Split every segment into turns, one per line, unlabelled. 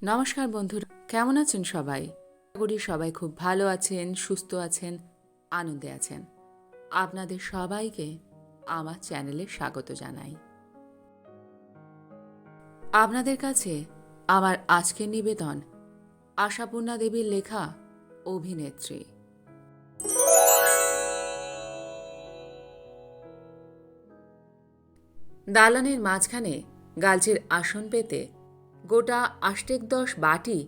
নমস্কার বন্ধুরা, কেমন আছেন সবাই? আশা করি সবাই খুব ভালো আছেন, সুস্থ আছেন, আনন্দে আছেন। আপনাদের সবাইকে আমার চ্যানেলে স্বাগত জানাই। আপনাদের কাছে আমার আজকের নিবেদন আশাপূর্ণা দেবীর লেখা অভিনেত্রী। দালানের মাঝখানে গালচের আসন পেতে গোটা ৮-১০ বাটি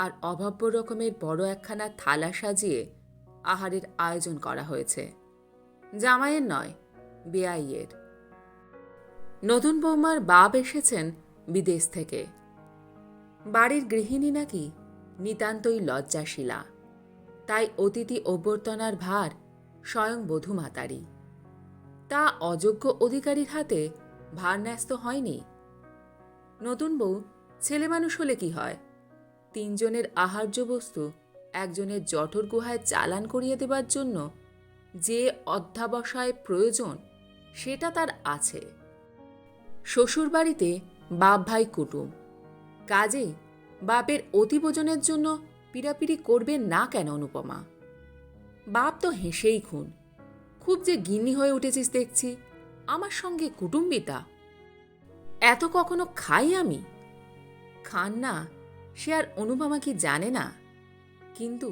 আর অভাব্য রকমের বড় একখানা থালা সাজিয়ে আহারের আয়োজন করা হয়েছে। জামাইয়ের নয়, বেয়াইয়ের। নতুন বৌমার বাপ এসেছেন বিদেশ থেকে। বাড়ির গৃহিণী নাকি নিতান্তই লজ্জাশীলা, তাই অতিথি অভ্যর্থনার ভার স্বয়ং বধূমাতারই। তা অযোগ্য অধিকারীর হাতে ভার ন্যস্ত হয়নি। নতুন বউ ছেলে মানুষ হলে কি হয়, ৩ জনের আহার্য বস্তু একজনের জঠর গুহায় চালান করিয়ে দেবার জন্য যে অধ্যাবসায় প্রয়োজন সেটা তার আছে। শ্বশুরবাড়িতে বাপ ভাই কুটুম, কাজেই বাপের অতিভোজনের জন্য পীড়াপিড়ি করবে না কেন অনুপমা? বাপ তো হেসেই খুন। খুব যে গিন্নি হয়ে উঠেছিস দেখছি, আমার সঙ্গে কুটুম্বিতা। এত কখনো খাই আমি? খান না সে আর অনুপমা কি জানে না? কিন্তু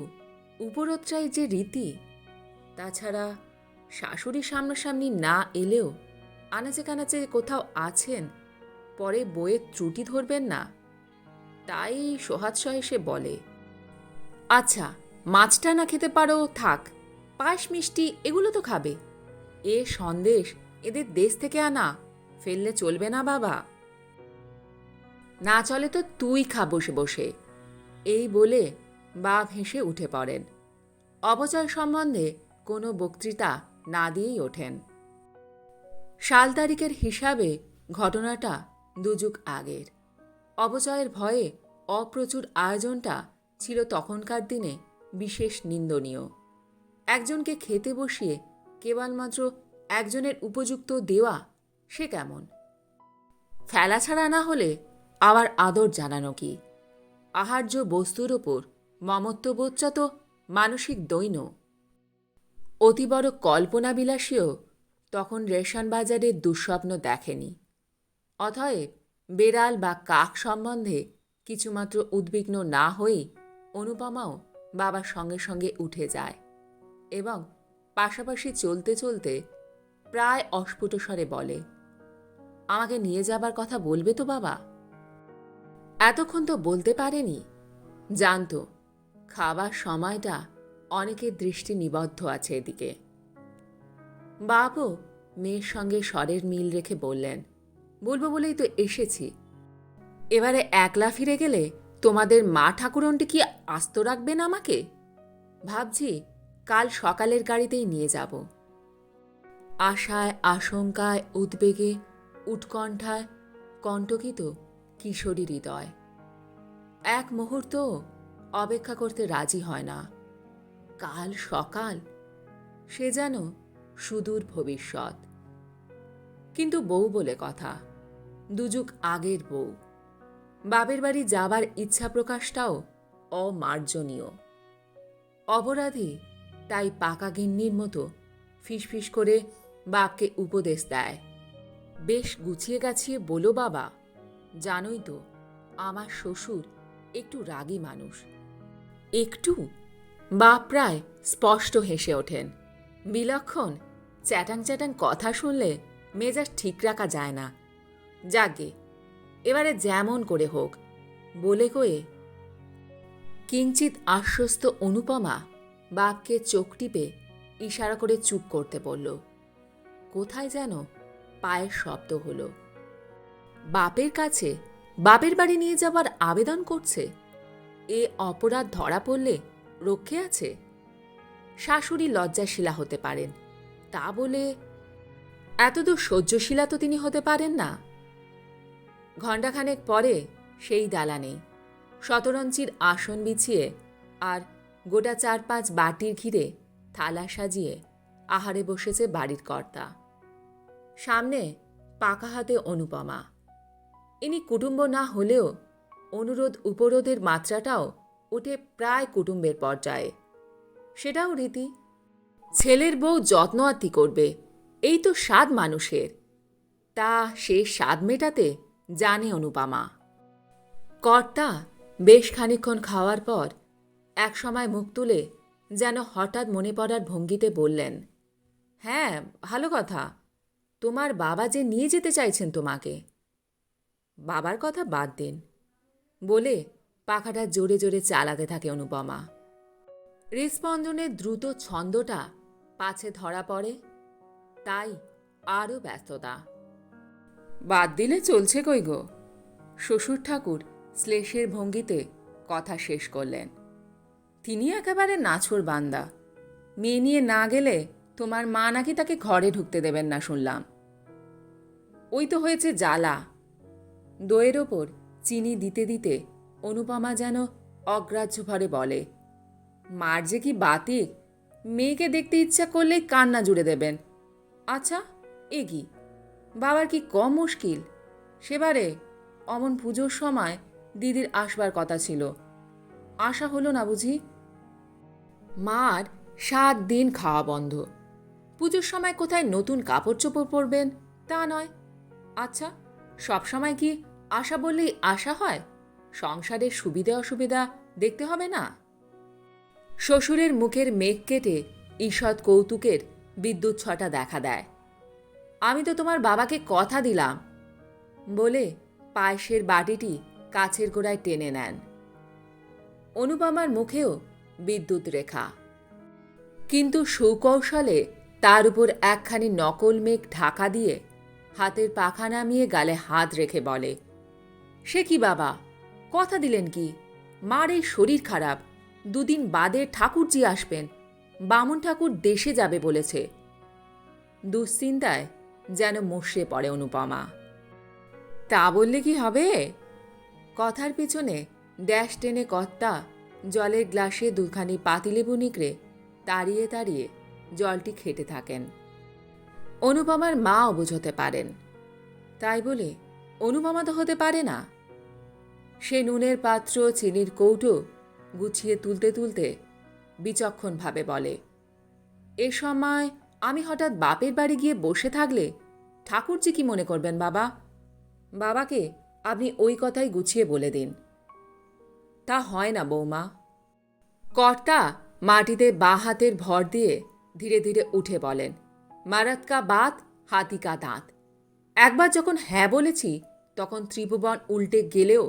উপরোত্রায় যে রীতি। তাছাড়া শাশুড়ি সামনাসামনি না এলেও আনাচে কানাচে কোথাও আছেন, পরে বইয়ের ত্রুটি ধরবেন না, তাই সোহাৎসহে সে বলে, আচ্ছা মাছটা না খেতে পারো থাক, পায়েস মিষ্টি এগুলো তো খাবে। এ সন্দেশ এদের দেশ থেকে আনা, ফেললে চলবে না বাবা। না চলে তো তুই খা বসে বসে। এই বলে বাপ হেসে উঠে পড়েন। অপচয় সম্বন্ধে কোনো বক্তৃতা না দিয়েই ওঠেন। সাল তারিখের হিসাবে ঘটনাটা ২ যুগ আগের। অপচয়ের ভয়ে অপ্রচুর আয়োজনটা ছিল তখনকার দিনে বিশেষ নিন্দনীয়। একজনকে খেতে বসিয়ে কেবলমাত্র একজনের উপযুক্ত দেওয়া সে কেমন? ফেলা ছাড়া না হলে আবার আদর জানানো কি? আহার্য বস্তুর ওপর মমত্ববোধটা তো মানসিক দৈন্য। অতি বড় কল্পনাবিলাসীও তখন রেশন বাজারের দুঃস্বপ্ন দেখেনি। অতএব বেড়াল বা কাক সম্বন্ধে কিছুমাত্র উদ্বিগ্ন না হয়েই অনুপমাও বাবার সঙ্গে সঙ্গে উঠে যায় এবং পাশাপাশি চলতে চলতে প্রায় অস্ফুট স্বরে বলে, আমাকে নিয়ে যাবার কথা বলবে তো বাবা? এতক্ষণ তো বলতে পারেনি, জানত খাবার সময়টা অনেকের দৃষ্টি নিবদ্ধ আছে এদিকে। বাপও মেয়ের সঙ্গে স্বরের মিল রেখে বললেন, বলবো বলেই তো এসেছি। এবারে একলা ফিরে গেলে তোমাদের মা ঠাকুরনটি কি আস্ত রাখবেন আমাকে? ভাবছি কাল সকালের গাড়িতেই নিয়ে যাব। আশায়, আশঙ্কায়, উদ্বেগে, উৎকণ্ঠায় কণ্টকিত কিশোরী হৃদয় এক মুহূর্ত অপেক্ষা করতে রাজি হয় না। কাল সকাল, সে যেন সুদূর ভবিষ্যৎ। কিন্তু বউ বলে কথা, ২ যুগ আগের বউ। বাপের বাড়ি যাবার ইচ্ছা প্রকাশটাও অমার্জনীয়। অপরাধী তাই পাকা গিন্নির মতো ফিসফিস করে বাপকে উপদেশ দেয়, বেশ গুছিয়ে গাছিয়ে বলো বাবা, জানোই তো আমার শ্বশুর একটু রাগী মানুষ। একটু? বাপ প্রায় স্পষ্ট হেসে ওঠেন। বিলক্ষণ চ্যাটাং চ্যাটাং কথা শুনলে মেজাজ ঠিক রাখা যায় না। যাগে, এবারে যেমন করে হোক বলে কয়ে কিঞ্চিত আশ্বস্ত অনুপমা বাপকে চোখ টিপে ইশারা করে চুপ করতে বলল। কোথায় যেন পায়ের শব্দ হলো। বাপের কাছে বাপের বাড়ি নিয়ে যাবার আবেদন করছে। এ অপরাধ ধরা পড়লে রক্ষে আছে? শাশুড়ি লজ্জাশীলা হতে পারেন, তা বলে এতদূর সহ্যশীলা তো তিনি হতে পারেন না। ঘণ্টাখানেক পরে সেই দালানে শতরঞ্চির আসন বিছিয়ে আর গোটা ৪-৫ বাটির ঘিরে থালা সাজিয়ে আহারে বসেছে বাড়ির কর্তা। সামনে পাকা হাতে অনুপমা। ইনি কুটুম্ব না হলেও অনুরোধ উপরোধের মাত্রাটাও ওঠে প্রায় কুটুম্বের পর্যায়ে। সেটাও রীতি। ছেলের বউ যত্ন আত্তি করবে, এই তো স্বাদ মানুষের। তা সে স্বাদ মেটাতে জানে অনুপমা। কর্তা বেশ খানিকক্ষণ খাওয়ার পর একসময় মুখ তুলে যেন হঠাৎ মনে পড়ার ভঙ্গিতে বললেন, হ্যাঁ, ভালো কথা। তোমার বাবা যে নিয়ে যেতে চাইছেন তোমাকে। বাবার কথা বাদ দিন বলে পাখাটা জোরে জোরে চালাতে থাকে অনুপমা। হৃৎস্পন্দনের দ্রুত ছন্দটা পাছে ধরা পড়ে, তাই আরও ব্যস্ততা। বাদ দিলে চলছে কই গো? শ্বশুর ঠাকুর শ্লেষের ভঙ্গিতে কথা শেষ করলেন। তিনি একেবারে নাছোড় বান্দা। মেয়ে নিয়ে না গেলে তোমার মা নাকি তাকে ঘরে ঢুকতে দেবেন না শুনলাম। ওই তো হয়েছে জ্বালা। দইয়ের ওপর চিনি দিতে দিতে অনুপমা যেন অগ্রাহ্য ভরে বলে, মার যে কি বাতিক, মেয়েকে দেখতে ইচ্ছা করলেই কান্না জুড়ে দেবেন। আচ্ছা, এ কি বাবার কি কম মুশকিল? সেবারে অমন পুজোর সময় দিদির আসবার কথা ছিল, আশা হলো না বুঝি? মার 7 দিন খাওয়া বন্ধ। পুজোর সময় কোথায় নতুন কাপড় চোপড় পরবেন তা নয়। আচ্ছা, সবসময় কি আশা বললেই আশা হয়? সংসারের সুবিধা অসুবিধা দেখতে হবে না? শ্বশুরের মুখের মেঘ কেটে ঈষৎ কৌতুকের বিদ্যুৎ ছটা দেখা দেয়। আমি তো তোমার বাবাকে কথা দিলাম বলে পায়েসের বাটিটি কাছের গোড়ায় টেনে নেন। অনুপমার মুখেও বিদ্যুৎ রেখা, কিন্তু সুকৌশলে তার উপর একখানি নকল মেঘ ঢাকা দিয়ে হাতের পাখা নামিয়ে গালে হাত রেখে বলে, সে কি বাবা, কথা দিলেন কি? মার এই শরীর খারাপ, 2 দিন বাদে ঠাকুরজি আসবেন, বামুন ঠাকুর দেশে যাবে বলেছে। দুশ্চিন্তায় যেন মুষড়ে পড়ে অনুপমা। তা বললে কি হবে? কথার পিছনে ড্যাশ টেনে কর্তা জলের গ্লাসে 2খানি পাতিলেবু নিকড়ে তাড়িয়ে তাড়িয়ে জলটি খেতে থাকেন। অনুপমার মা অবুঝ হতে পারেন, তাই বলে অনুপমা তো হতে পারে না। সে নুনের পাত্র চিনির কৌটো গুছিয়ে তুলতে তুলতে বিচক্ষণভাবে বলে, এ সময় আমি হঠাৎ বাপের বাড়ি গিয়ে বসে থাকলে ঠাকুরজি কি মনে করবেন বাবা? বাবাকে আপনি ওই কথাই গুছিয়ে বলে দিন। তা হয় না বৌমা। কর্তা মাটিতে বাঁ হাতের ভর দিয়ে ধীরে ধীরে উঠে বলেন, মারাত কা বাত হাতি কা দাঁত। একবার যখন হ্যাঁ বলেছি তখন ত্রিভুবন উল্টে গেলেও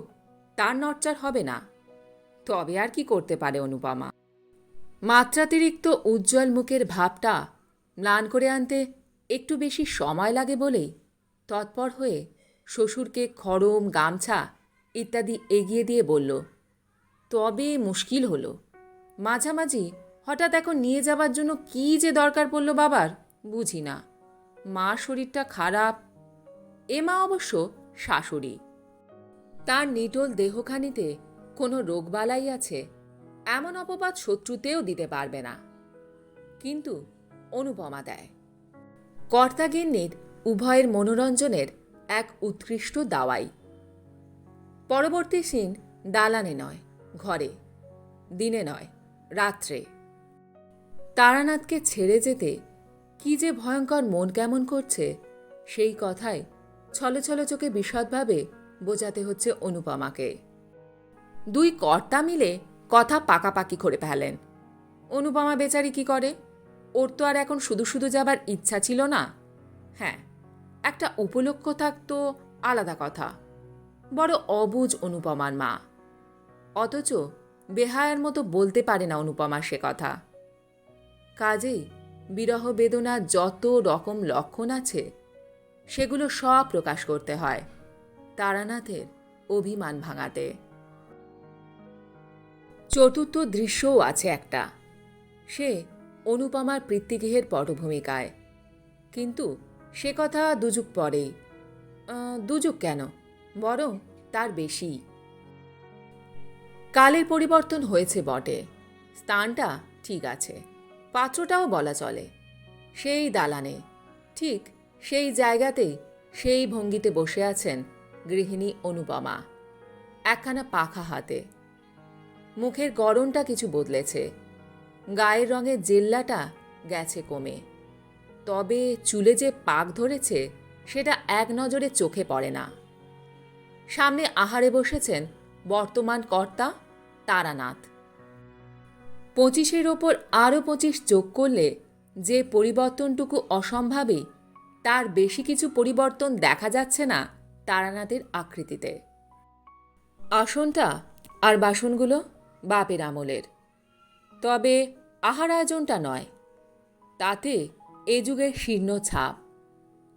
তার নড়চড় হবে না। তবে আর কি করতে পারে অনুপমা? মাত্রাতিরিক্ত উজ্জ্বল মুখের ভাবটা ম্লান করে আনতে একটু বেশি সময় লাগে বলেই তৎপর হয়ে শ্বশুরকে খড়ম, গামছা ইত্যাদি এগিয়ে দিয়ে বলল, তবে মুশকিল হলো। মাঝামাঝি হঠাৎ এখন নিয়ে যাবার জন্য কি যে দরকার পড়ল বাবার বুঝি না। মার শরীরটা খারাপ। এ মা অবশ্য শাশুড়ি, তার নিটোল দেহখানিতে কোনো রোগবালাই আছে এমন অপবাদ শত্রুতেও দিতে পারবে না, কিন্তু অনুপমা দেয়। কর্তাগিন্নির উভয়ের মনোরঞ্জনের এক উৎকৃষ্ট দাওয়াই। পরবর্তী সিন দালানে নয়, ঘরে, দিনে নয়, রাত্রে। তারানাথকে ছেড়ে যেতে কি যে ভয়ঙ্কর মন কেমন করছে সেই কথাই ছলো ছলো চোখে বিশদভাবে বোঝাতে হচ্ছে অনুপমাকে। 2 কর্তা মিলে কথা পাকাপাকি করে ফেলেন। অনুপমা বেচারি কি করে? ওর তো আর এখন শুধু শুধু যাবার ইচ্ছা ছিল না। হ্যাঁ, একটা উপলক্ষ থাকতো আলাদা কথা। বড় অবুঝ অনুপমার মা, অথচ বেহায়ার মতো বলতে পারে না অনুপমা সে কথা। কাজেই বিরহ বেদনার যত রকম লক্ষণ আছে সেগুলো সব প্রকাশ করতে হয় তারানাথের অভিমান ভাঙাতে। চতুর্থ দৃশ্যও আছে একটা, সে অনুপমার পিতৃগৃহের পটভূমিকায়, কিন্তু সে কথা 2 যুগ পরেই। 2 যুগ কেন, বরং তার বেশি। কালের পরিবর্তন হয়েছে বটে, স্থানটা ঠিক আছে, পাত্রটাও বলা চলে। সেই দালানে, ঠিক সেই জায়গাতেই সেই ভঙ্গিতে বসে আছেন গৃহিণী অনুপমা। একখানা পাখা হাতে। মুখের গড়নটা কিছু বদলেছে, গায়ের রঙের জেল্লাটা গেছে কমে। তবে চুলে যে পাক ধরেছে সেটা এক নজরে চোখে পড়ে না। সামনে আহারে বসেছেন বর্তমান কর্তা তারানাথ। 25-এর ওপর আরও 25 যোগ করলে যে পরিবর্তনটুকু অসম্ভাবী, তার বেশি কিছু পরিবর্তন দেখা যাচ্ছে না তারানাথের আকৃতিতে। আসনটা আর বাসনগুলো বাপের আমলের, তবে আহার আয়োজনটা নয়। তাতে এ যুগের শীর্ণ ছাপ।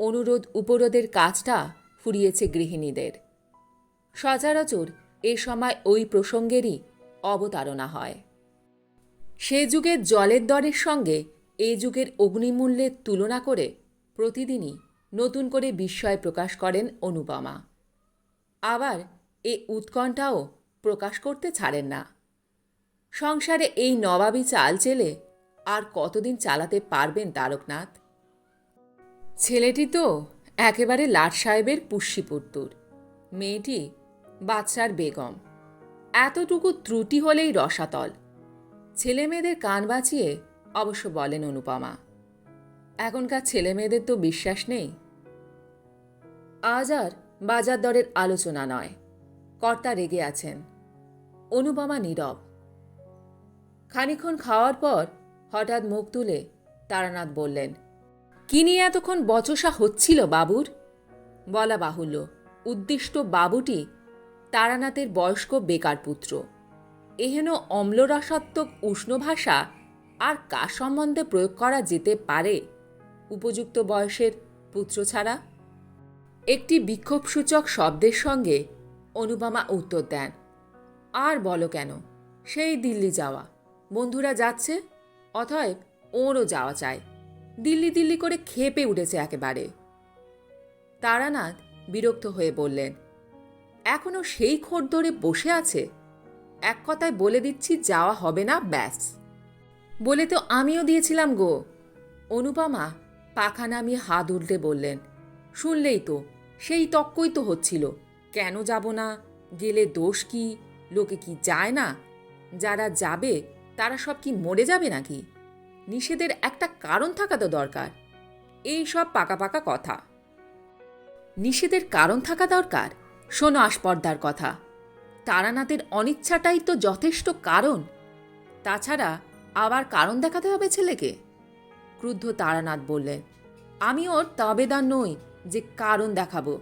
অনুরোধ উপরোধের কাজটা ফুরিয়েছে গৃহিণীদের। সচরাচর এ সময় ওই প্রসঙ্গেরই অবতারণা হয়। সে যুগের জলের দরের সঙ্গে এ যুগের অগ্নিমূল্যের তুলনা করে প্রতিদিনই নতুন করে বিস্ময় প্রকাশ করেন অনুপমা। আবার এ উৎকণ্ঠাও প্রকাশ করতে ছাড়েন না। সংসারে এই নবাবী চাল চেলে আর কতদিন চালাতে পারবেন তারকনাথ? ছেলেটি তো একেবারে লাট সাহেবের পুষ্যিপুত্তুর, মেয়েটি বাদশার বেগম। এতটুকু ত্রুটি হলেই রসাতল। ছেলেমেয়েদের কান বাঁচিয়ে অবশ্য বলেন অনুপমা। এখনকার ছেলেমেয়েদের তো বিশ্বাস নেই। আজ আর বাজার দরের আলোচনা নয়। কর্তা রেগে আছেন। অনুপমা নীরব। খানিকক্ষণ খাওয়ার পর হঠাৎ মুখ তুলে তারানাথ বললেন, কি নিয়ে এতক্ষণ বচসা হচ্ছিল বাবুর? বলা বাহুল্য, উদ্দিষ্ট বাবুটি তারানাথের বয়স্ক বেকার পুত্র। এহেন অম্লরসাত্মক উষ্ণ ভাষা আর কার সম্বন্ধে প্রয়োগ করা যেতে পারে উপযুক্ত বয়সের পুত্র ছাড়া? একটি বিক্ষোভসূচক শব্দের সঙ্গে অনুপমা উত্তর দেন, আর বলো কেন, সেই দিল্লি যাওয়া। বন্ধুরা যাচ্ছে, অতএব ওরও যাওয়া চাই। দিল্লি দিল্লি করে খেপে উঠেছে একেবারে। তারানাথ বিরক্ত হয়ে বললেন, এখনো সেই খোর ধরে বসে আছে? এক কথায় বলে দিচ্ছি যাওয়া হবে না, ব্যাস। বলে তো আমিও দিয়েছিলাম গো। অনুপমা পাখা নামিয়ে হাত উল্টে বললেন, শুনলেই তো, সেই তক্কই তো হচ্ছিল। কেন যাব না, গেলে দোষ কি, লোকে কি যায় না? যারা যাবে তারা সব কি মরে যাবে নাকি? নিষেধের একটা কারণ থাকা তো দরকার। এই সব পাকা পাকা কথা। নিষেধের কারণ থাকা দরকার? শোনো আস্পর্ধার কথা, তারানাথের অনিচ্ছাটাই তো যথেষ্ট কারণ। তাছাড়া আবার কারণ দেখাতে হবে ছেলেকে? ক্রুদ্ধ তারানাথ বললেন, আমি ওর তাবেদার নই যে কারণ দেখাবো।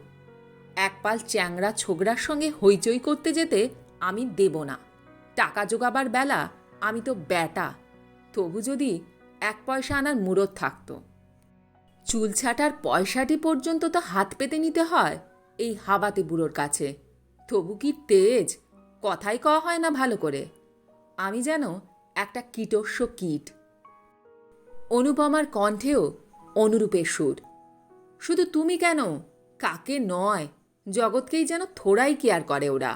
একপাল চ্যাংড়া ছোকরার সঙ্গে হইচই করতে যেতে আমি দেব না। টাকা জোগাবার বেলা আমি তো ব্যাটা, তবু যদি 1 পয়সা আনার মুরত থাকতো। চুল ছাটার পয়সাটি পর্যন্ত তো হাত পেতে নিতে হয় এই হাবাতে বুড়োর কাছে। তবু কি তেজ, কথাই কওয়া হয় না ভালো করে। আমি যেন একটা কীটস্য কীট। অনুপমার কণ্ঠেও অনুরূপের সুর। শুধু তুমি কেন, কাকে নয়, জগৎকেই যেন থোড়াই কেয়ার করে ওরা।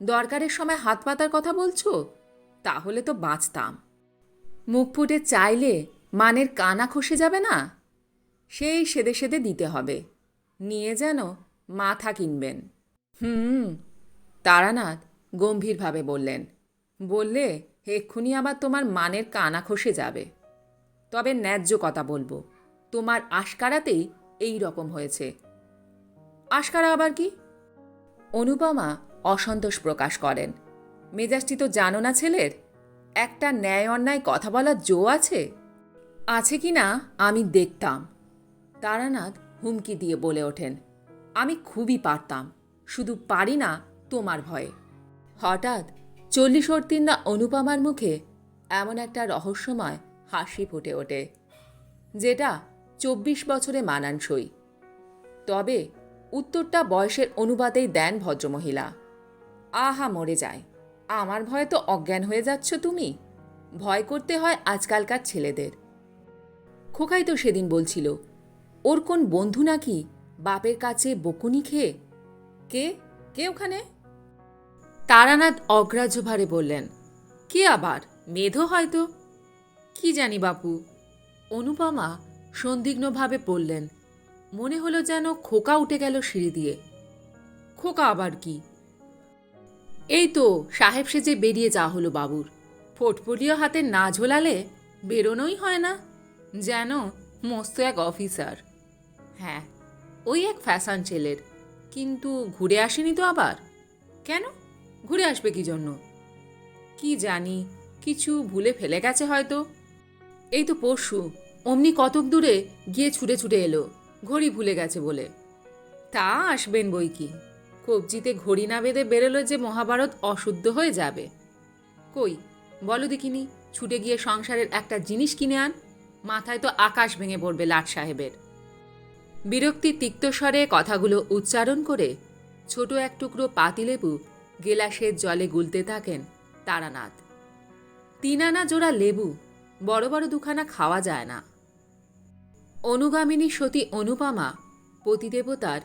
দরকারের সময় হাত পাতার কথা বলছো? তাহলে তো বাঁচতাম। মুখ ফুটে চাইলে মানের কানা খসে যাবে না? সেই সেদে সেদে দিতে হবে, নিয়ে যেন মাথা কিনবেন। তারানাথ গম্ভীরভাবে বললেন, বললে এক্ষুনি আবার তোমার মানের কানা খসে যাবে। তবে ন্যায্য কথা বলবো, তোমার আশকারাতেই এই রকম হয়েছে। আশকারা আবার কি? অনুপমা অসন্তোষ প্রকাশ করেন। মেজাজটি তো জানো না ছেলের। একটা ন্যায় অন্যায় কথা বলার জো আছে? আছে কি না আমি দেখতাম। তারানাথ হুমকি দিয়ে বলে ওঠেন, আমি খুবই পারতাম, শুধু পারি না তোমার ভয়ে। হঠাৎ 40 অনুপমার মুখে এমন একটা রহস্যময় হাসি ফুটে ওঠে, যেটা 24 বছরে মানানসই। তবে উত্তরটা বয়সের অনুপাতেই দেন ভদ্রমহিলা। আহা মরে যায়, আমার ভয়ে তো অজ্ঞান হয়ে যাচ্ছ তুমি। ভয় করতে হয় আজকালকার ছেলেদের। খোকাই তো সেদিন বলছিল, ওর কোন বন্ধু নাকি বাপের কাছে বকুনি খেয়ে। কে কে ওখানে? তারানাথ অগ্রাহ্যভারে বললেন, কে আবার? মেধো হয়তো। কি জানি বাপু। অনুপমা সন্দিগ্ধভাবে বললেন, মনে হলো যেন খোকা উঠে গেল সিঁড়ি দিয়ে। খোকা আবার কি? এই তো সাহেব সেজে বেরিয়ে যাওয়া হলো বাবুর। পোর্টফোলিও হাতে না ঝোলালে বেরোনোই হয় না, যেন মস্ত এক অফিসার। হ্যাঁ, ওই এক ফ্যাশন ছেলের, কিন্তু ঘুরে আসেনি তো আবার। কেন ঘুরে আসবে কি জন্য? কি জানি, কিছু ভুলে ফেলে গেছে হয়তো। এই তো পরশু অমনি কতক দূরে গিয়ে ছুটে ছুটে এলো ঘড়ি ভুলে গেছে বলে। তা আসবেন বই কি, কবজিতে ঘড়ি না বেঁধে বেরোলো যে মহাভারত অশুদ্ধ হয়ে যাবে। কই বলো দেখিনি, ছুটে গিয়ে সংসারের একটা জিনিস কিনে আন, মাথায় তো আকাশ ভেঙে পড়বে লাট সাহেবের। বিরক্তি তিক্ত স্বরে কথাগুলো উচ্চারণ করে ছোট এক টুকরো পাতিলেবু গেলাসের জলে গুলতে থাকেন তারানাথ। 3 আনা জোড়া লেবু বড় বড় দুখানা খাওয়া যায় না। অনুগামিনী সতী অনুপমা পতিদেবতার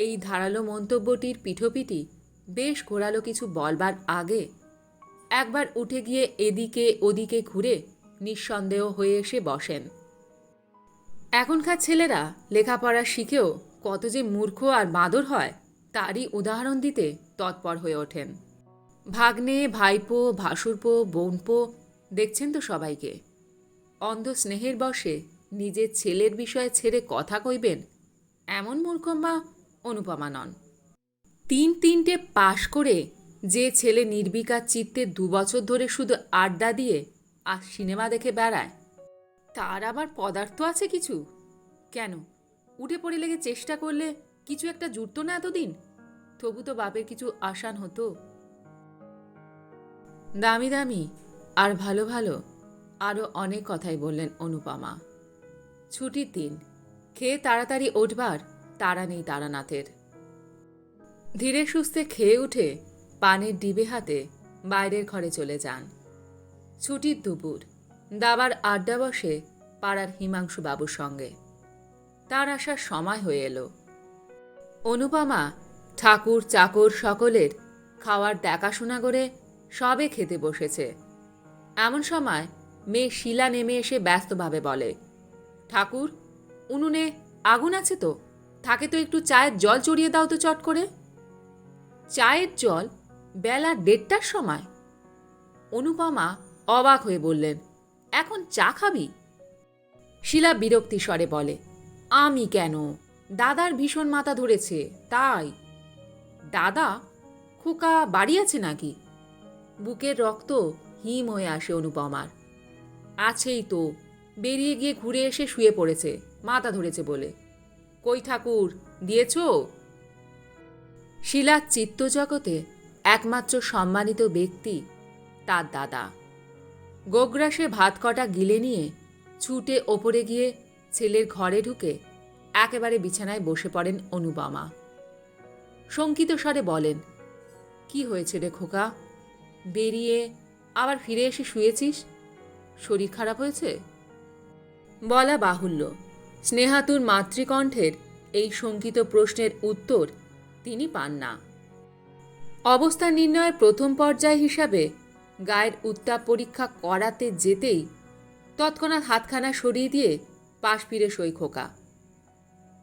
এই ধারালো মন্তব্যটির পিঠোপিঠি বেশ ঘোরালো কিছু বলবার আগে একবার উঠে গিয়ে এদিকে ওদিকে ঘুরে নিঃসন্দেহ হয়ে এসে বসেন। এখনকার ছেলেরা লেখাপড়া শিখেও কত যে মূর্খ আর বাঁদর হয় তারই উদাহরণ দিতে তৎপর হয়ে ওঠেন। ভাগ্নে, ভাইপো, ভাসুরপো, বোনপো দেখছেন তো সবাইকে। অন্ধ স্নেহের বশে নিজের ছেলের বিষয়ে ছেড়ে কথা কইবেন এমন মূর্খমা অনুপমা নন। 3 পাশ করে যে ছেলে নির্বিকার চিত্তে 2 বছর ধরে শুধু আড্ডা দিয়ে আর সিনেমা দেখে বেড়ায়, তার আবার পদার্থ আছে কিছু? কেন উঠে পড়ে লেগে চেষ্টা করলে কিছু একটা জুটতো না এতদিন? তবু তো বাপের কিছু আসান হতো। দামি দামি আর ভালো ভালো আরও অনেক কথাই বললেন অনুপমা। ছুটির দিন, খেয়ে তাড়াতাড়ি উঠবার তাড়া নেই তারানাথের। ধীরে সুস্থে খেয়ে উঠে পানের ডিবে হাতে বাইরের ঘরে চলে যান। ছুটির দুপুর, দাবার আড্ডা বসে পাড়ার হিমাংশু বাবুর সঙ্গে। তার আসার সময় হয়ে এলো। অনুপমা ঠাকুর চাকর সকলের খাওয়ার দেখাশোনা করে সবে খেতে বসেছে। এমন সময় মেয়ে শিলা নেমে এসে ব্যস্তভাবে বলে, ঠাকুর, উনুনে আগুন আছে তো? থাকে তো একটু চায়ের জল চড়িয়ে দাও তো চট করে। চায়ের জল বেলা 1:30টার সময়? অনুপমা অবাক হয়ে বললেন, এখন চা খাবি? শিলা বিরক্তি স্বরে বলে, আমি কেন, দাদার ভীষণ মাথা ধরেছে তাই। দাদা? খোকা বাড়ি আছে নাকি? বুকের রক্ত হিম হয়ে আসে অনুপমার। আছেই তো, বেরিয়ে গিয়ে ঘুরে এসে শুয়ে পড়েছে মাথা ধরেছে বলে। কই ঠাকুর, দিয়েছ? শিলার চিত্তজগতে একমাত্র সম্মানিত ব্যক্তি তার দাদা। গোগ্রাসে ভাত কটা গিলে নিয়ে ছুটে ওপরে গিয়ে ছেলের ঘরে ঢুকে একেবারে বিছানায় বসে পড়েন অনুপমা। শঙ্কিত স্বরে বলেন, কি হয়েছে রে খোকা? বেরিয়ে আবার ফিরে এসে শুয়েছিস? শরীর খারাপ হয়েছে? বলা বাহুল্য, স্নেহাতুর মাতৃকণ্ঠের এই শঙ্কিত প্রশ্নের উত্তর তিনি পান না। অবস্থা নির্ণয়ের প্রথম পর্যায় হিসাবে গায়ের উত্তাপ পরীক্ষা করাতে যেতেই তৎক্ষণাৎ হাতখানা সরিয়ে দিয়ে পাশ ফিরে সই খোকা।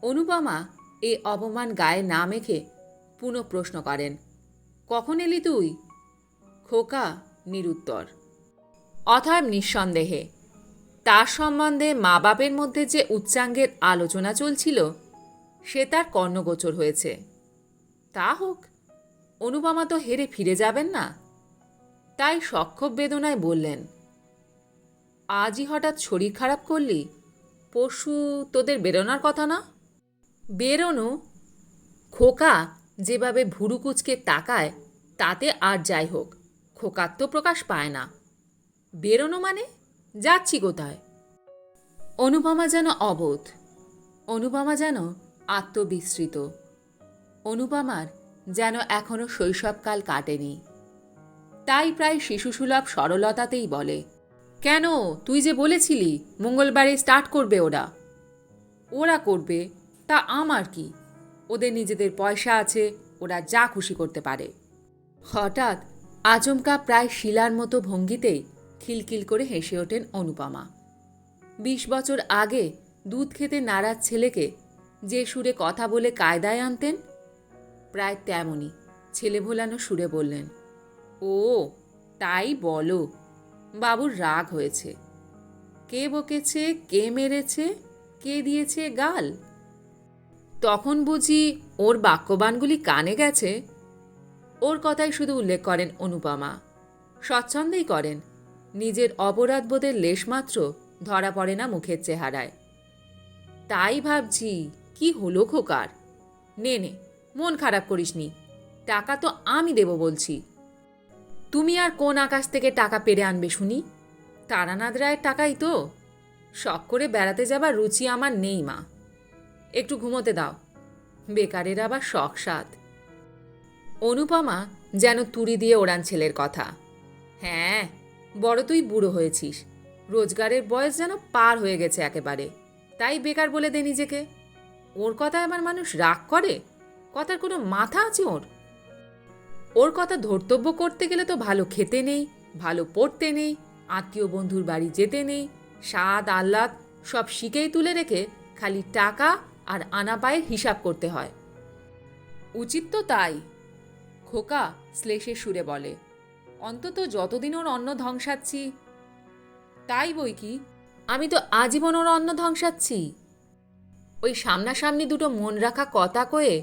অনুপমা এ অপমান গায়ে না মেখে পুনঃ প্রশ্ন করেন, কখন এলি তুই? খোকা নিরুত্তর। অথব নিঃসন্দেহে তার সম্বন্ধে মা বাপের মধ্যে যে উচ্চাঙ্গের আলোচনা চলছিল সে তার কর্ণগোচর হয়েছে। তা হোক, অনুপমা তো হেরে ফিরে যাবেন না। তাই সক্ষোভ বেদনায় বললেন, আজই হঠাৎ শরীর খারাপ করলি? পরশু তোদের বেরোনোর কথা না? বেরোনো? খোকা যেভাবে ভুরু কুচকে তাকায় তাতে আর যাই হোক, খোকার তো প্রকাশ পায় না। বেরোনো মানে? যাচ্ছি কোথায়? অনুপমা যেন অবোধ, অনুপমা যেন আত্মবিস্মৃত, অনুপমার যেন এখনো শৈশবকাল কাটেনি। তাই প্রায় শিশুসুলভ সরলতাতেই বলে, কেন, তুই যে বলেছিলি মঙ্গলবারে স্টার্ট করবে ওরা। ওরা করবে, তা আমার কি? ওদের নিজেদের পয়সা আছে, ওরা যা খুশি করতে পারে। হঠাৎ আচমকা প্রায় শিলার মতো ভঙ্গিতেই খিলখিল করে হেসে ওঠেন অনুপমা। 20 বছর আগে দুধ খেতে নারাজ ছেলেকে যে সুরে কথা বলে কায়দায় আনতেন, প্রায় তেমনই ছেলে ভোলানো সুরে বললেন, ও, তাই বলো। বাবুর রাগ হয়েছে। কে বকেছে, কে মেরেছে, কে দিয়েছে গাল? তখন বুঝি ওর বাক্যবাণগুলি কানে গেছে? ওর কথাই শুধু উল্লেখ করেন অনুপমা। স্বচ্ছন্দেই করেন। নিজের অপরাধবোধের লেশমাত্র ধরা পড়ে না মুখের চেহারায়। তাই ভাবছি, কি হলো খোকার? নে নে, মন খারাপ করিসনি। টাকা তো আমি দেব বলছি। তুমি আর কোন আকাশ থেকে টাকা পেরে আনবে শুনি? তারানাথ রায়ের টাকাই তো। শখ করে বেড়াতে যাবার রুচি আমার নেই মা। একটু ঘুমোতে দাও। বেকারের আবার শখ সাধ। অনুপমা যেন তুড়ি দিয়ে ওড়ান ছেলের কথা। হ্যাঁ, বড় তুই বুড়ো হয়েছিস। রোজগারের বয়স যেন পার হয়ে গেছে একেবারে। তাই বেকার বলে দে নিজেকে। ওর কথায় আমার মানুষ রাগ করে? কথার কোনো মাথা আছে ওর? ওর কথা ধর্তব্য করতে গেলে তো ভালো খেতে নেই, ভালো পড়তে নেই, আত্মীয় বন্ধুর বাড়ি যেতে নেই, স্বাদ আহ্লাদ সব শিখেই তুলে রেখে খালি টাকা আর আনা পায়ের হিসাব করতে হয়। উচিত তো তাই। খোকা শ্লেষের সুরে বলে, অন্তত যতদিন ওর অন্ন ধ্বংসাচ্ছি। তাই বই কি, আমি তো আজীবন ওর অন্ন ধ্বংসাচ্ছি। ওই সামনাসামনি দুটো মন রাখা কথা কয়ে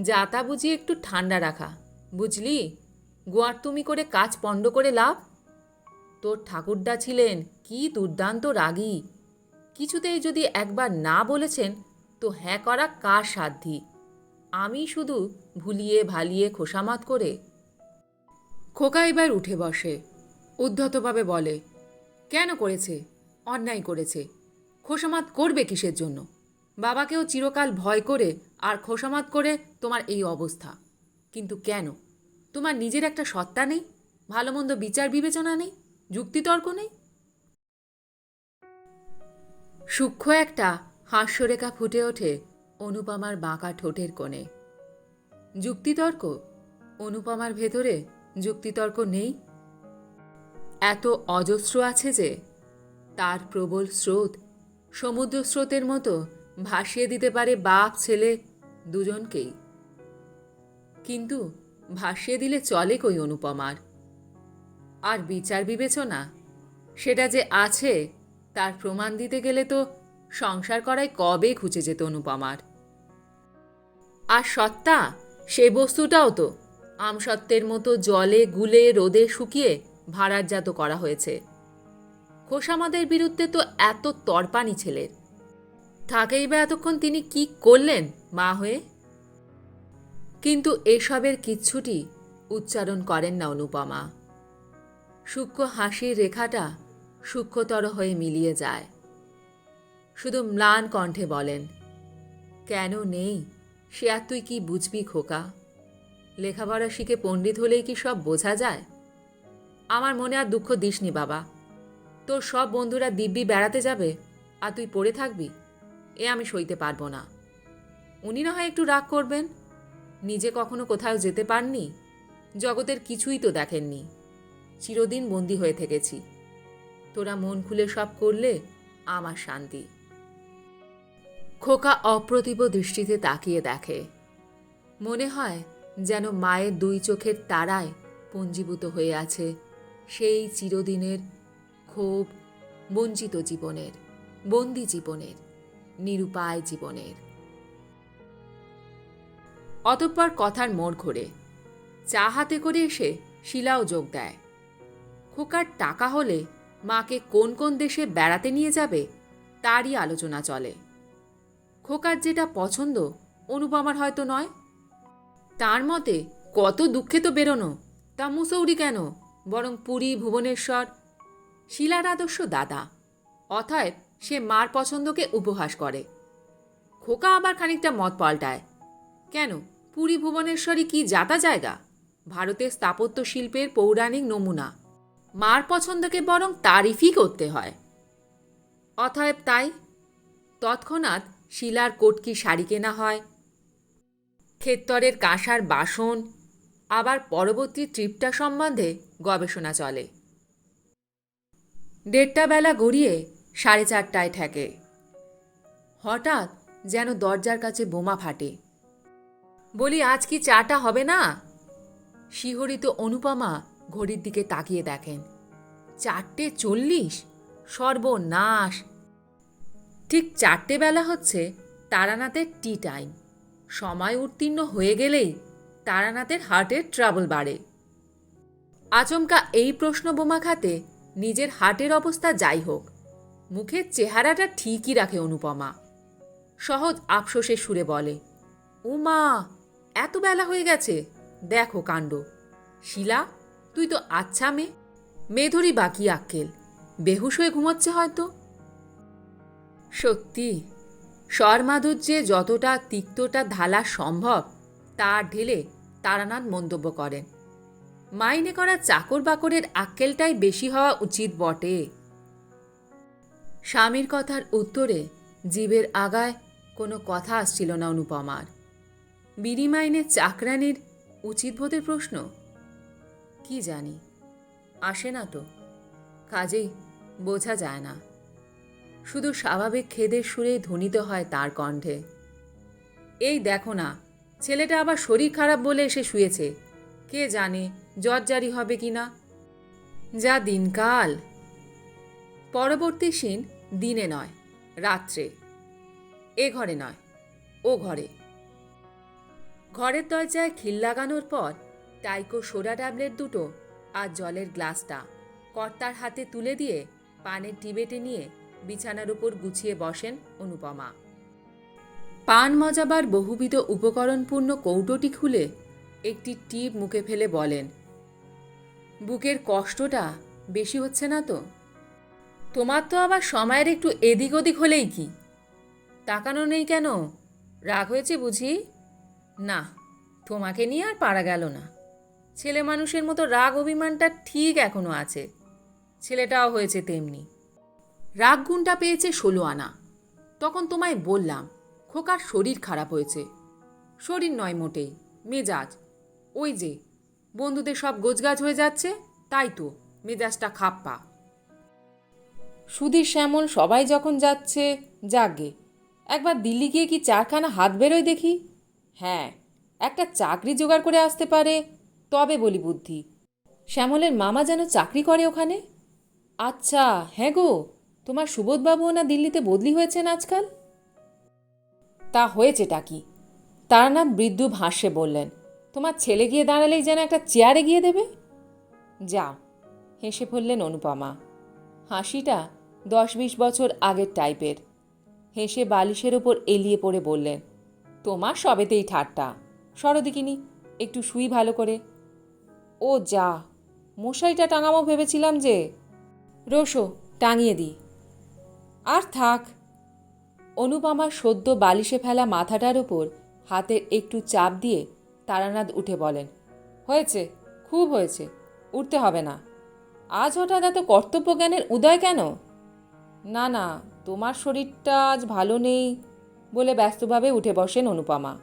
যা তা বুঝিয়ে একটু ঠান্ডা রাখা, বুঝলি? গোয়ার তুমি করে কাজ পণ্ড করে লাভ। তোর ঠাকুরদা ছিলেন কি দুর্দান্ত রাগী। কিছুতেই যদি একবার না বলেছেন তো হ্যাঁ করা কার সাধ্যি? আমি শুধু ভুলিয়ে ভালিয়ে খোসামাত করে। খোকা এবার উঠে বসে, উদ্ধতভাবে বলে, কেন করেছে? অন্যায় করেছে। খোসামাত করবে কিসের জন্য? বাবাকেও চিরকাল ভয় করে আর খোসামাত করে তোমার এই অবস্থা। কিন্তু কেন? তোমার নিজের একটা সত্তা নেই? ভালো মন্দ বিচার বিবেচনা নেই? যুক্তিতর্ক নেই? সূক্ষ্ম একটা হাস্যরেখা ফুটে ওঠে অনুপমার বাঁকা ঠোঁটের কোণে। যুক্তিতর্ক? অনুপমার ভেতরে যুক্তিতর্ক নেই? এত অজস্র আছে যে তার প্রবল স্রোত সমুদ্র স্রোতের মতো ভাসিয়ে দিতে পারে বাপ ছেলে দুজনকেই। কিন্তু ভাসিয়ে দিলে চলে কই অনুপমার? আর বিচার বিবেচনা, সেটা যে আছে তার প্রমাণ দিতে গেলে তো সংসার করাই কবে খুঁজে যেত অনুপমার। আর সত্তা, সে বস্তুটাও তো আমসত্ত্বের মতো জলে গুলে রোদে শুকিয়ে ভাড়ারজাত করা হয়েছে। খোসামাদের বিরুদ্ধে তো এত তরপানি ছেলের। থাকেই বা এতক্ষণ তিনি কি করলেন মা হয়ে? কিন্তু এসবের কিচ্ছুটি উচ্চারণ করেন না অনুপমা। সূক্ষ্ম হাসির রেখাটা সূক্ষ্মতর হয়ে মিলিয়ে যায়। শুধু ম্লান কণ্ঠে বলেন, কেন নেই সে আর তুই কি বুঝবি খোকা? লেখাপড়া শিখে পণ্ডিত হলেই কি সব বোঝা যায়? আমার মনে আর দুঃখ দিসনি বাবা। তোর সব বন্ধুরা দিব্যি বেড়াতে যাবে আর তুই পড়ে থাকবি, এ আমি সইতে পারবো না। উনি না হয় একটু রাগ করবেন, নিজে কখনো কোথাও যেতে পারনি, জগতের কিছুই তো দেখেননি। চিরদিন বন্দী হয়ে থেকেছি। তোরা মন খুলে সব করলে আমার শান্তি। খোকা অপ্রতিভ দৃষ্টিতে তাকিয়ে দেখে। মনে হয় যেন মায়ের দুই চোখের তারায় পঞ্জীভূত হয়ে আছে সেই চিরদিনের ক্ষোভ, বঞ্চিত জীবনের, বন্দি জীবনের, নিরুপায় জীবনের। অতঃপর কথার মোড় ঘোরে। চা হাতে করে এসে শিলাও যোগ দেয়। খোকার টাকা হলে মাকে কোন কোন দেশে বেড়াতে নিয়ে যাবে তারই আলোচনা চলে। খোকার যেটা পছন্দ অনুপমার হয়তো নয়। তার মতে কত দুঃখে তো বেরোনো, তা মুসৌরি কেন, বরং পুরী ভুবনেশ্বর। শিলার আদর্শ দাদা, অতএব সে মার পছন্দকে উপহাস করে। খোকা আবার খানিকটা মত পাল্টায়। কেন, পুরী ভুবনেশ্বরই কি যাতা জায়গা? ভারতের স্থাপত্য শিল্পের পৌরাণিক নমুনা। মার পছন্দকে বরং তারিফই করতে হয়। অতএব তাই তৎক্ষণাৎ শিলার কটকি শাড়ি কেনা হয়, ক্ষেত্তরের কাঁসার বাসন, আবার পরবর্তী ট্রিপটা সম্বন্ধে গবেষণা চলে। 1:30 বেলা গড়িয়ে 4:30টায় ঠেকে। হঠাৎ যেন দরজার কাছে বোমা ফাটে। বলি, আজ কি চাটা হবে না? শিহরিত অনুপমা ঘড়ির দিকে তাকিয়ে দেখেন 4:40। সর্বনাশ! ঠিক 4টে বেলা হচ্ছে তারানাথের টি টাইম। সময় উত্তীর্ণ হয়ে গেলেই তারানাথের হার্টের ট্রাবল বাড়ে। আচমকা এই প্রশ্ন বোমা খাতে নিজের হার্টের অবস্থা যাই হোক, মুখের চেহারাটা ঠিকই রাখে অনুপমা। সহজ আফসোসের সুরে বলে, উমা, এত বেলা হয়ে গেছে, দেখো কাণ্ড। শিলা, তুই তো আচ্ছা মেধুরী বাকি আক্কেল, বেহুশ হয়ে ঘুমোচ্ছে হয়তো। সত্যি, স্বরমাধুর্যে যতটা তিক্তটা ঢালা সম্ভব তার ঢেলে তারানাথ মন্তব্য করেন, মাইনে করা চাকর বাকরের আক্কেলটাই বেশি হওয়া উচিত বটে। স্বামীর কথার উত্তরে জিভের আগায় কোনো কথা আসছিল না অনুপমার। বিড়ি মাইনে চাকরানির উচিত বোধের প্রশ্ন? কি জানি, আসে না তো, কাজেই বোঝা যায় না। শুধু স্বাভাবিক খেদের সুরেই ধ্বনিত হয় তার কণ্ঠে। এই দেখো না, ছেলেটা আবার শরীর খারাপ বলে এসে শুয়েছে, কে জানে জ্বর জারি হবে কি না। যা দিনকাল। পরবর্তী সিন দিনে নয়, রাত্রে। এ ঘরে নয়, ও ঘরে। ঘরের দরজায় খিল লাগানোর পর টাইকো সোডা ট্যাবলেট দুটো আর জলের গ্লাসটা কর্তার হাতে তুলে দিয়ে পানের টিবেটে নিয়ে বিছানার উপর গুছিয়ে বসেন অনুপমা। পান মজাবার বহুবিধ উপকরণপূর্ণ কৌটোটি খুলে একটি টিপ মুখে ফেলে বলেন, বুকের কষ্টটা বেশি হচ্ছে না তো? তোমার তো আবার সময়ের একটু এদিক ওদিক হলেই কি? তাকানো নেই কেন? রাগ হয়েছে বুঝি? না, তোমাকে নিয়ে আর পারা গেল না। ছেলে মানুষের মতো রাগ অভিমানটা ঠিক এখনো আছে, ছেলেটাও হয়েছে তেমনি। রাগ গুণটা পেয়েছে 16 আনা। তখন তোমায় বললাম খোকার শরীর খারাপ হয়েছে। শরীর নয় মোটেই, মেজাজ। ওই যে বন্ধুদের সব গোছগাছ হয়ে যাচ্ছে, তাই তো মেজাজটা খাপ্পা। সুধীর শ্যামল সবাই যখন যাচ্ছে, যাগে, একবার দিল্লি গিয়ে কি চারখানা হাত বেরোয় দেখি। হ্যাঁ, একটা চাকরি জোগাড় করে আসতে পারে তবে বলি বুদ্ধি। শ্যামলের মামা যেন চাকরি করে ওখানে। আচ্ছা, হ্যাঁ গো, তোমার সুবোধবাবুও না দিল্লিতে বদলি হয়েছেন আজকাল? তা হয়েছেটা কি? তারানাথ মৃদু হাসে বললেন, তোমার ছেলে গিয়ে দাঁড়ালেই যেন একটা চেয়ারে গিয়ে দেবে। যাও, হেসে বললেন অনুপমা। হাসিটা 10-20 বছর আগের টাইপের। হেসে বালিশের ওপর এলিয়ে পড়ে বললেন, তোমার সবেতেই ঠাট্টা। সরদিকিনি, একটু শুই ভালো করে। ও যা, মশারিটা টাঙাবো ভেবেছিলাম যে। রোসো, টাঙিয়ে দিই। আর থাক। অনুপমার সদ্য বালিশে ফেলা মাথাটার ওপর হাতের একটু চাপ দিয়ে তারানাথ উঠে বলেন, হয়েছে, খুব হয়েছে, উঠতে হবে না। আজ হঠাৎ এত কর্তব্যজ্ঞানের উদয় কেন? না না, তোমার শরীরটা আজ ভালো নেই বলে ব্যস্তভাবে উঠে বসেন অনুপমা।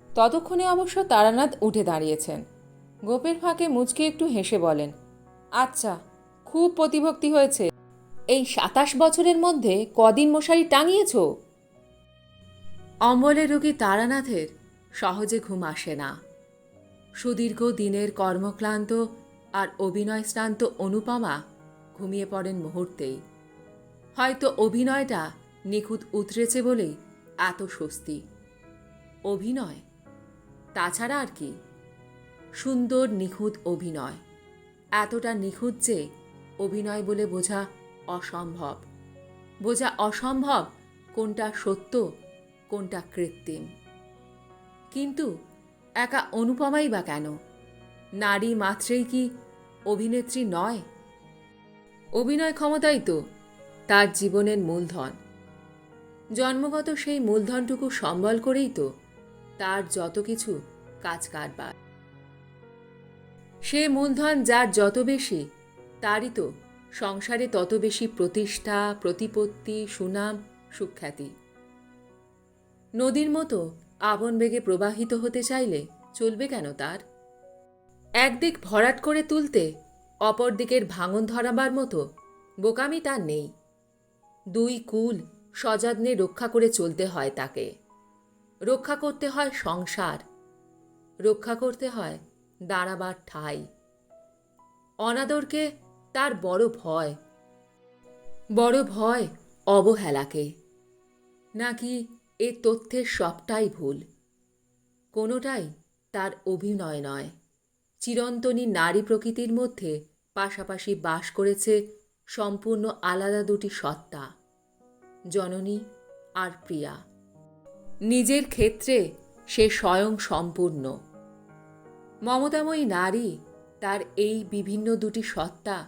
ততক্ষণে অবশ্য তারানাথ উঠে দাঁড়িয়েছেন। গোপের ফাঁকে মুচকে একটু হেসে বলেন, আচ্ছা, খুব প্রতিভক্তি হয়েছে। এই 27 বছরের মধ্যে কদিন মশারি টাঙিয়েছ? অম্বলের রোগী তারানাথের সহজে ঘুম আসে না। সুদীর্ঘ দিনের কর্মক্লান্ত আর অভিনয় শ্রান্ত অনুপমা ঘুমিয়ে পড়েন মুহূর্তেই। হয়তো অভিনয়টা নিখুঁত উতরেছে বলেই এত স্বস্তি। অভিনয়, তাছাড়া আর কি? সুন্দর নিখুঁত অভিনয়, এতটা নিখুঁত যে অভিনয় বলে বোঝা অসম্ভব। বোঝা অসম্ভব কোনটা সত্য কোনটা কৃত্রিম। কিন্তু একা অনুপমাই বা কেন? নারী মাত্রেই কি অভিনেত্রী নয়? অভিনয় ক্ষমতাই তো তার জীবনের মূলধন। জন্মগত সেই মূলধনটুকু সম্বল করেই তো তার যত কিছু কাজ কারবার। সে মূলধন যার যত বেশি, তারই তো সংসারে তত বেশি প্রতিষ্ঠা, প্রতিপত্তি, সুনাম, সুখ্যাতি। নদীর মতো আপন বেগে প্রবাহিত হতে চাইলে চলবে কেন তার? একদিক ভরাট করে তুলতে অপর দিকের ভাঙন ধরাবার মতো বোকামি তার নেই। দুই কুল সযত্নে রক্ষা করে চলতে হয় তাকে। রক্ষা করতে হয় সংসার, রক্ষা করতে হয় দাঁড়াবার ঠাঁই। অনাদরকে তার বড় ভয়, বড় ভয় অবহেলাকে, নাকি এ তথ্যের সবটাই ভুল? কোনোটাই তার অভিনয় নয়। চিরন্তনী নারী প্রকৃতির মধ্যে পাশাপাশি বাস করেছে সম্পূর্ণ আলাদা দুটি সত্তা, জননী আর প্রিয়া। নিজের ক্ষেত্রে সে স্বয়ং সম্পূর্ণ। মমতাময়ী নারী তার এই বিভিন্ন দুটি সত্তা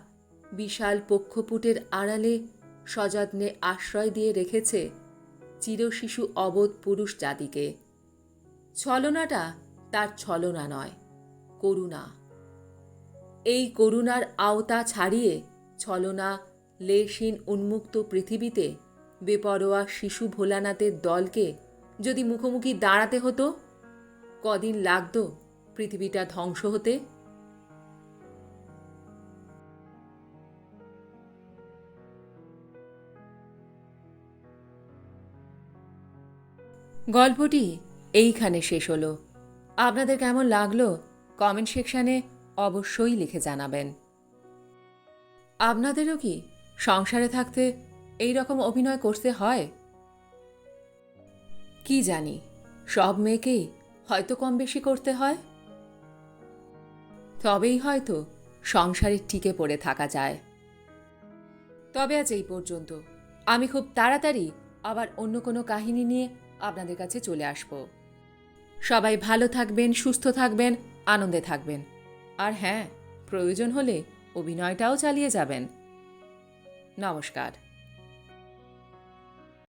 বিশাল পক্ষপুটের আড়ালে সযত্নে আশ্রয় দিয়ে রেখেছে চিরশিশু অবোধ পুরুষ জাতিকে। ছলনাটা তার ছলনা নয়, করুণা। এই করুণার আওতা ছাড়িয়ে ছলনা লেশহীন উন্মুক্ত পৃথিবীতে বেপরোয়া শিশু ভোলানাথের দলকে যদি মুখোমুখি দাঁড়াতে হতো, কদিন লাগত পৃথিবীটা ধ্বংস হতে? গল্পটি এইখানে শেষ হলো। আপনাদের কেমন লাগলো কমেন্ট সেকশানে অবশ্যই লিখে জানাবেন। আপনাদেরও কি সংসারে থাকতে এই রকম অভিনয় করতে হয়? কি জানি, সব মেয়েকেই হয়তো কম বেশি করতে হয়। তবেই হয়তো সংসারে টিকে পড়ে থাকা যায়। তবে আজ এই পর্যন্ত। আমি খুব তাড়াতাড়ি আবার অন্য কোনো কাহিনী নিয়ে আপনাদের কাছে চলে আসব। সবাই ভালো থাকবেন, সুস্থ থাকবেন, আনন্দে থাকবেন। আর হ্যাঁ, প্রয়োজন হলে অভিনয়টাও চালিয়ে যাবেন। নমস্কার।